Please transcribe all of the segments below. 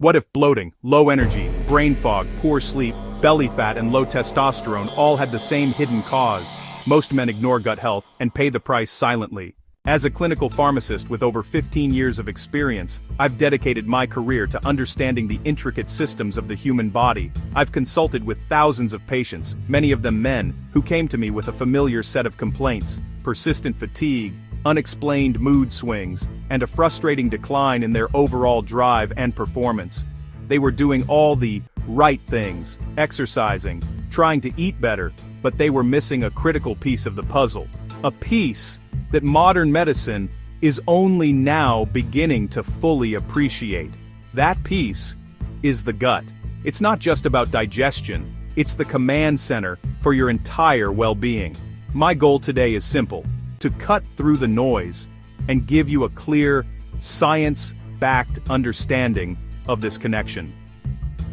What if bloating, low energy, brain fog, poor sleep, belly fat and low testosterone all had the same hidden cause? Most men ignore gut health and pay the price silently. As a clinical pharmacist with over 15 years of experience, I've dedicated my career to understanding the intricate systems of the human body. I've consulted with thousands of patients, many of them men, who came to me with a familiar set of complaints: persistent fatigue, unexplained mood swings, and a frustrating decline in their overall drive and performance. They were doing all the right things, exercising, trying to eat better, but they were missing a critical piece of the puzzle. A piece that modern medicine is only now beginning to fully appreciate. That piece is the gut. It's not just about digestion, it's the command center for your entire well-being. My goal today is simple: to cut through the noise and give you a clear, science-backed understanding of this connection.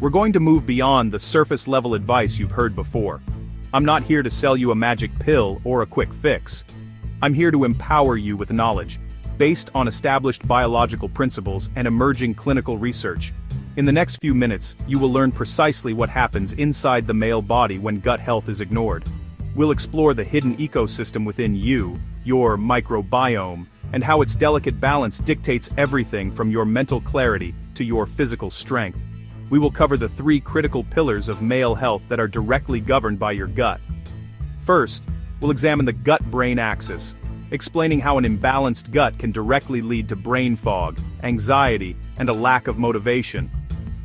We're going to move beyond the surface-level advice you've heard before. I'm not here to sell you a magic pill or a quick fix. I'm here to empower you with knowledge, based on established biological principles and emerging clinical research. In the next few minutes, you will learn precisely what happens inside the male body when gut health is ignored. We'll explore the hidden ecosystem within you, your microbiome, and how its delicate balance dictates everything from your mental clarity to your physical strength. We will cover the 3 critical pillars of male health that are directly governed by your gut. First, we'll examine the gut-brain axis, explaining how an imbalanced gut can directly lead to brain fog, anxiety, and a lack of motivation.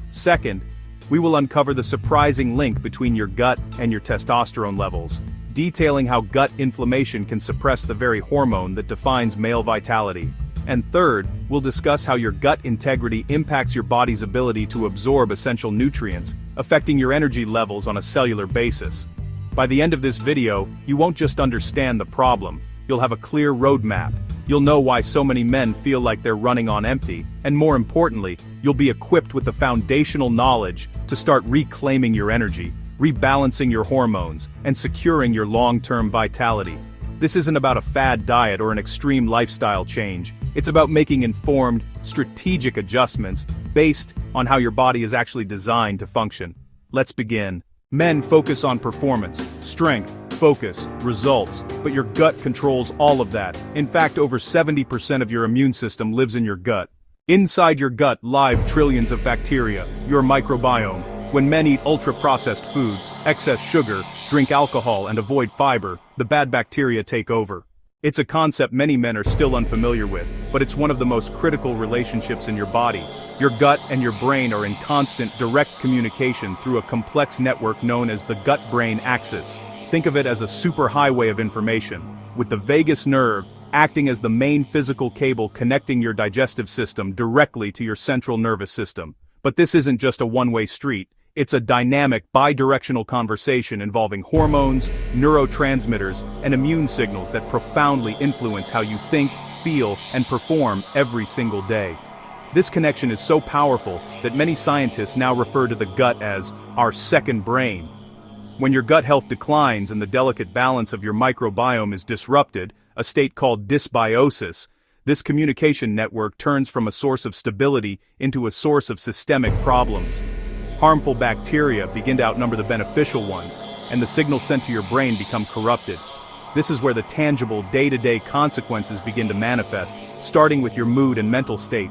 Second, we will uncover the surprising link between your gut and your testosterone levels, detailing how gut inflammation can suppress the very hormone that defines male vitality. And third, we'll discuss how your gut integrity impacts your body's ability to absorb essential nutrients, affecting your energy levels on a cellular basis. By the end of this video, you won't just understand the problem, you'll have a clear roadmap. You'll know why so many men feel like they're running on empty, and more importantly, you'll be equipped with the foundational knowledge to start reclaiming your energy, rebalancing your hormones, and securing your long-term vitality. This isn't about a fad diet or an extreme lifestyle change. It's about making informed, strategic adjustments based on how your body is actually designed to function. Let's begin. Men focus on performance, strength, focus, results, but your gut controls all of that. In fact, over 70% of your immune system lives in your gut. Inside your gut live trillions of bacteria, your microbiome. When men eat ultra-processed foods, excess sugar, drink alcohol, and avoid fiber, the bad bacteria take over. It's a concept many men are still unfamiliar with, but it's one of the most critical relationships in your body. Your gut and your brain are in constant, direct communication through a complex network known as the gut-brain axis. Think of it as a superhighway of information, with the vagus nerve acting as the main physical cable connecting your digestive system directly to your central nervous system. But this isn't just a one-way street. It's a dynamic, bi-directional conversation involving hormones, neurotransmitters, and immune signals that profoundly influence how you think, feel, and perform every single day. This connection is so powerful that many scientists now refer to the gut as our second brain. When your gut health declines and the delicate balance of your microbiome is disrupted, a state called dysbiosis, this communication network turns from a source of stability into a source of systemic problems. Harmful bacteria begin to outnumber the beneficial ones, and the signals sent to your brain become corrupted. This is where the tangible, day-to-day consequences begin to manifest, starting with your mood and mental state.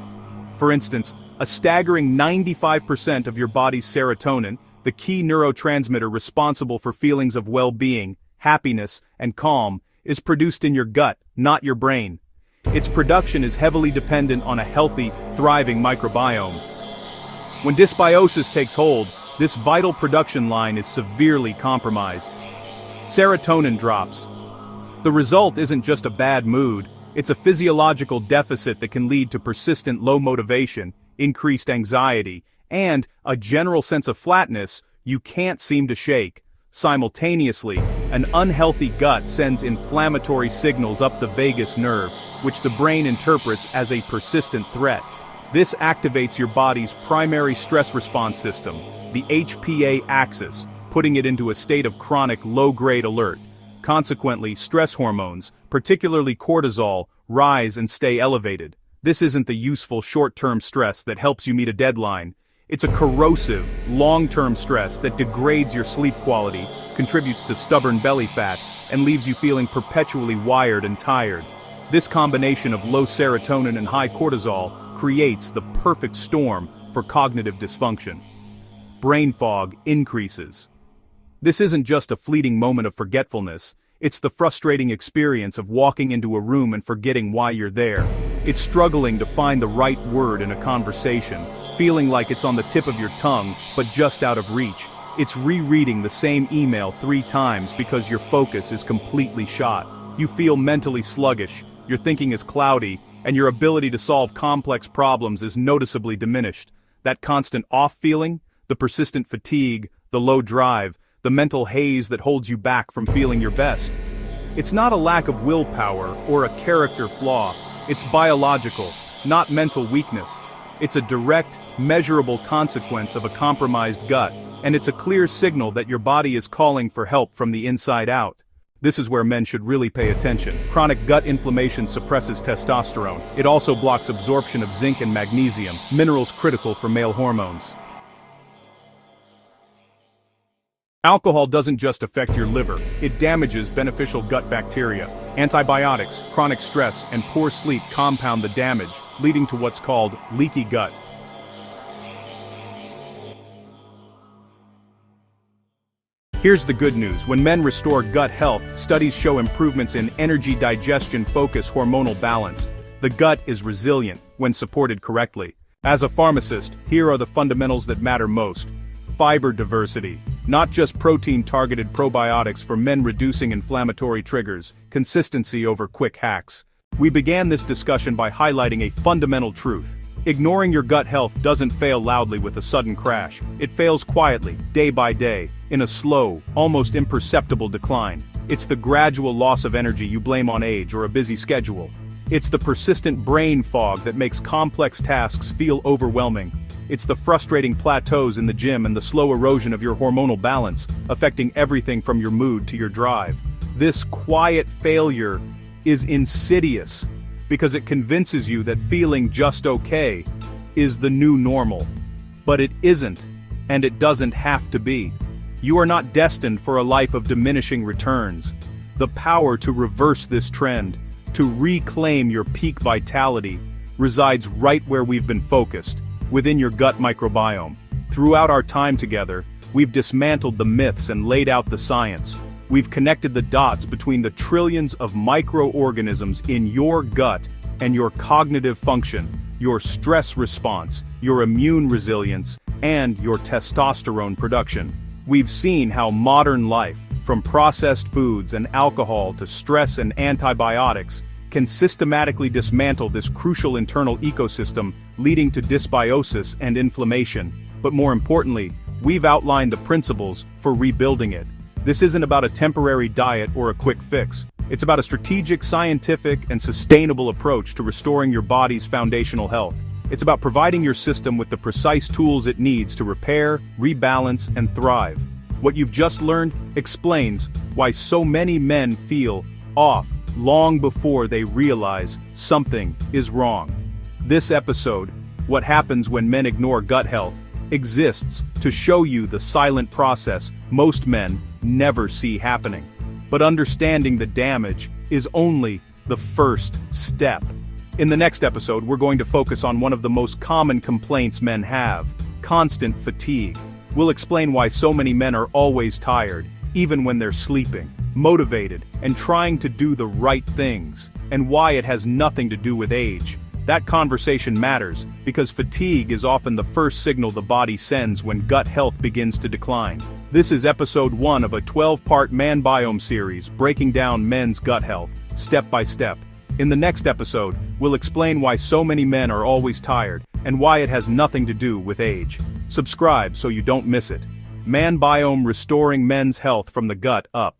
For instance, a staggering 95% of your body's serotonin, the key neurotransmitter responsible for feelings of well-being, happiness, and calm, is produced in your gut, not your brain. Its production is heavily dependent on a healthy, thriving microbiome. When dysbiosis takes hold, this vital production line is severely compromised. Serotonin drops. The result isn't just a bad mood, it's a physiological deficit that can lead to persistent low motivation, increased anxiety, and a general sense of flatness you can't seem to shake. Simultaneously, an unhealthy gut sends inflammatory signals up the vagus nerve, which the brain interprets as a persistent threat. This activates your body's primary stress response system, the HPA axis, putting it into a state of chronic low-grade alert. Consequently, stress hormones, particularly cortisol, rise and stay elevated. This isn't the useful short-term stress that helps you meet a deadline. It's a corrosive, long-term stress that degrades your sleep quality, contributes to stubborn belly fat, and leaves you feeling perpetually wired and tired. This combination of low serotonin and high cortisol creates the perfect storm for cognitive dysfunction. Brain fog increases. This isn't just a fleeting moment of forgetfulness, it's the frustrating experience of walking into a room and forgetting why you're there. It's struggling to find the right word in a conversation, feeling like it's on the tip of your tongue, but just out of reach. It's rereading the same email 3 times because your focus is completely shot. You feel mentally sluggish, your thinking is cloudy, and your ability to solve complex problems is noticeably diminished. That constant off feeling, the persistent fatigue, the low drive, the mental haze that holds you back from feeling your best. It's not a lack of willpower or a character flaw. It's biological, not mental weakness. It's a direct, measurable consequence of a compromised gut, and it's a clear signal that your body is calling for help from the inside out. This is where men should really pay attention. Chronic gut inflammation suppresses testosterone. It also blocks absorption of zinc and magnesium, minerals critical for male hormones. Alcohol doesn't just affect your liver, it damages beneficial gut bacteria. Antibiotics, chronic stress, and poor sleep compound the damage, leading to what's called leaky gut. Here's the good news. When men restore gut health, studies show improvements in energy, digestion, focus, hormonal balance. The gut is resilient when supported correctly. As a pharmacist, here are the fundamentals that matter most. Fiber diversity. Not just protein-targeted probiotics for men reducing inflammatory triggers, consistency over quick hacks. We began this discussion by highlighting a fundamental truth. Ignoring your gut health doesn't fail loudly with a sudden crash. It fails quietly, day by day, in a slow, almost imperceptible decline. It's the gradual loss of energy you blame on age or a busy schedule. It's the persistent brain fog that makes complex tasks feel overwhelming. It's the frustrating plateaus in the gym and the slow erosion of your hormonal balance, affecting everything from your mood to your drive. This quiet failure is insidious, because it convinces you that feeling just okay is the new normal. But it isn't, and it doesn't have to be. You are not destined for a life of diminishing returns. The power to reverse this trend, to reclaim your peak vitality, resides right where we've been focused, within your gut microbiome. Throughout our time together, we've dismantled the myths and laid out the science. We've connected the dots between the trillions of microorganisms in your gut and your cognitive function, your stress response, your immune resilience, and your testosterone production. We've seen how modern life, from processed foods and alcohol to stress and antibiotics, can systematically dismantle this crucial internal ecosystem, leading to dysbiosis and inflammation. But more importantly, we've outlined the principles for rebuilding it. This isn't about a temporary diet or a quick fix. It's about a strategic, scientific, and sustainable approach to restoring your body's foundational health. It's about providing your system with the precise tools it needs to repair, rebalance, and thrive. What you've just learned explains why so many men feel off long before they realize something is wrong. This episode, What Happens When Men Ignore Gut Health, exists to show you the silent process most men never see happening. But understanding the damage is only the first step. In the next episode, we're going to focus on one of the most common complaints men have: constant fatigue. We'll explain why so many men are always tired, even when they're sleeping, motivated, and trying to do the right things, and why it has nothing to do with age. That conversation matters, because fatigue is often the first signal the body sends when gut health begins to decline. This is episode 1 of a 12-part ManBiome series breaking down men's gut health, step by step. In the next episode, we'll explain why so many men are always tired, and why it has nothing to do with age. Subscribe so you don't miss it. ManBiome, restoring men's health from the gut up.